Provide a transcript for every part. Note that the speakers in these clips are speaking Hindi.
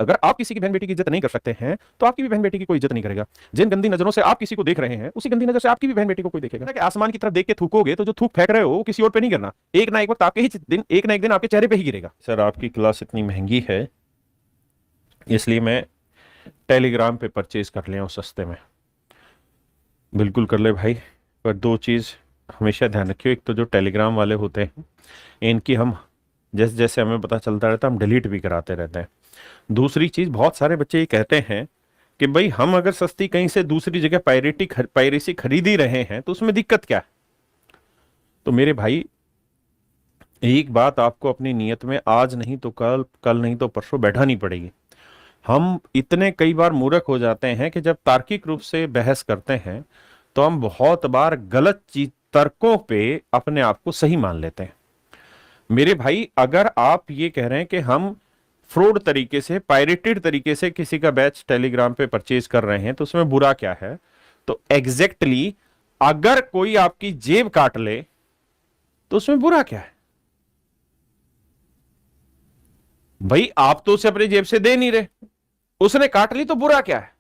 अगर आप किसी की बहन बेटी की इज्जत नहीं कर सकते हैं तो आपकी भी बहन बेटी की कोई इज्जत नहीं करेगा। जिन गंदी नजरों से आप किसी को देख रहे हैं उसी गंदी नजर से आपकी भी बहन बेटी को कोई देखेगा। कि आसमान की तरफ देख के थूकोगे तो जो थूक फेंक रहे हो वो किसी और पे नहीं करना, एक ना एक वक्त आपके ही दिन, एक ना एक दिन आपके चेहरे पे ही गिरेगा। सर आपकी क्लास इतनी महंगी है इसलिए मैं टेलीग्राम पे परचेज कर लिया हूँ सस्ते में। बिल्कुल कर ले भाई, पर दो चीज हमेशा ध्यान रखियो। एक तो जो टेलीग्राम वाले होते हैं इनकी हम जैसे जैसे हमें पता चलता रहता है हम डिलीट भी कराते रहते हैं। दूसरी चीज, बहुत सारे बच्चे ये कहते हैं कि भाई हम अगर सस्ती कहीं से दूसरी जगह पायरेसी खरीद ही रहे हैं तो उसमें दिक्कत क्या है। तो मेरे भाई एक बात आपको अपनी नियत में आज नहीं तो कल, कल नहीं तो परसों बैठानी पड़ेगी। हम इतने कई बार मूर्ख हो जाते हैं कि जब तार्किक रूप से बहस करते हैं तो हम बहुत बार गलत चीज तर्कों पे अपने आप को सही मान लेते हैं। मेरे भाई अगर आप ये कह रहे हैं कि हम फ्रॉड तरीके से, पायरेटेड तरीके से किसी का बैच टेलीग्राम पे परचेज कर रहे हैं तो उसमें बुरा क्या है, तो एग्जैक्टली अगर कोई आपकी जेब काट ले तो उसमें बुरा क्या है। भाई आप तो उसे अपनी जेब से दे नहीं रहे, उसने काट ली तो बुरा क्या है।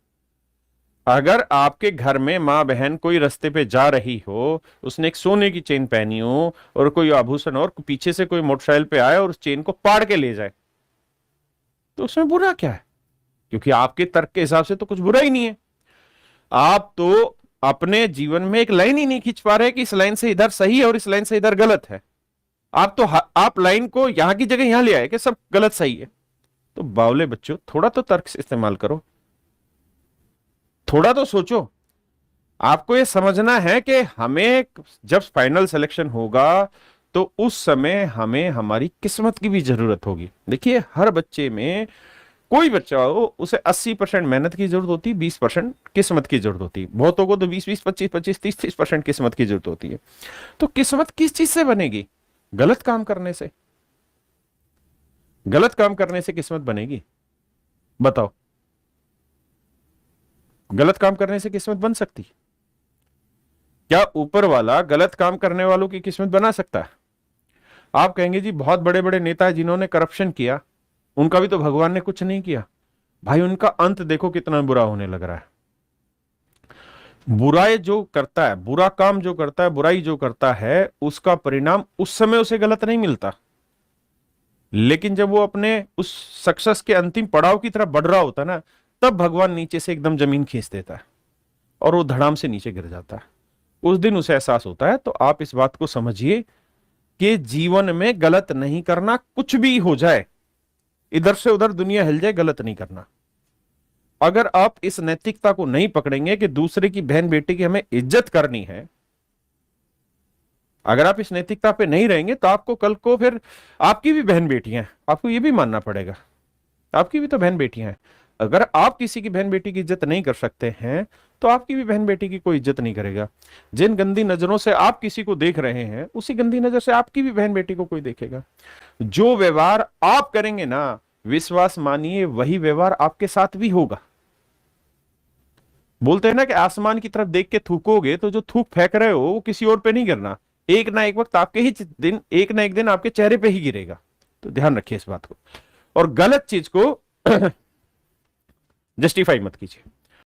अगर आपके घर में मां बहन कोई रास्ते पे जा रही हो, उसने एक सोने की चेन पहनी हो और कोई आभूषण और पीछे से कोई मोटरसाइकिल पे आए और उस चेन को पाड़ के ले जाए तो उसमें बुरा क्या है, क्योंकि आपके तर्क के हिसाब से तो कुछ बुरा ही नहीं है। आप तो अपने जीवन में एक लाइन ही नहीं खींच पा रहे कि इस लाइन से इधर सही है और इस लाइन से इधर गलत है। आप लाइन को यहां की जगह यहां ले आए कि सब गलत सही है। तो बावले बच्चों थोड़ा तो तर्क से इस्तेमाल करो, थोड़ा तो सोचो। आपको यह समझना है कि हमें जब फाइनल सिलेक्शन होगा तो उस समय हमें हमारी किस्मत की भी जरूरत होगी। देखिए हर बच्चे में, कोई बच्चा हो उसे 80% मेहनत की जरूरत होती है, 20% किस्मत की जरूरत होती है। बहुतों को तो 20-20, 25-25, 30-30% किस्मत की जरूरत होती है। तो किस्मत किस चीज से बनेगी? गलत काम करने से। गलत काम करने से किस्मत बनेगी? बताओ, गलत काम करने से किस्मत बन सकती? क्या ऊपर वाला गलत काम करने वालों की किस्मत बना सकता है? आप कहेंगे जी बहुत बड़े बड़े नेता है जिन्होंने करप्शन किया, उनका भी तो भगवान ने कुछ नहीं किया। भाई उनका अंत देखो कितना बुरा होने लग रहा है। बुराई जो करता है, बुरा काम जो करता है, बुराई जो करता है, उसका परिणाम उस समय उसे गलत नहीं मिलता, लेकिन जब वो अपने उस सक्सेस के अंतिम पड़ाव की तरफ बढ़ रहा होता ना, तब भगवान नीचे से एकदम जमीन खींच देता है और वो धड़ाम से नीचे गिर जाता है। उस दिन उसे एहसास होता है। तो आप इस बात को समझिए कि जीवन में गलत नहीं करना, कुछ भी हो जाए, इधर से उधर दुनिया हिल जाए, गलत नहीं करना। अगर आप इस नैतिकता को नहीं पकड़ेंगे कि दूसरे की बहन बेटी की हमें इज्जत करनी है, अगर आप इस नैतिकता पे नहीं रहेंगे तो आपको कल को फिर आपकी भी बहन बेटियां हैं, आपको ये भी मानना पड़ेगा, आपकी भी तो बहन बेटियां हैं। अगर आप किसी की बहन बेटी की इज्जत नहीं कर सकते हैं तो आपकी भी बहन बेटी की कोई इज्जत नहीं करेगा। जिन गंदी नजरों से आप किसी को देख रहे हैं उसी गंदी नजर से आपकी भी बहन बेटी को कोई देखेगा। जो व्यवहार आप करेंगे ना, विश्वास मानिए वही व्यवहार आपके साथ भी होगा। बोलते हैं ना कि आसमान की तरफ देख के थूकोगे तो जो थूक फेंक रहे हो वो किसी और पे नहीं गिरना, एक ना एक वक्त आपके ही दिन, एक ना एक दिन आपके चेहरे पे ही गिरेगा। तो ध्यान रखिए इस बात को, और गलत चीज को जस्टिफाई मत कीजिए।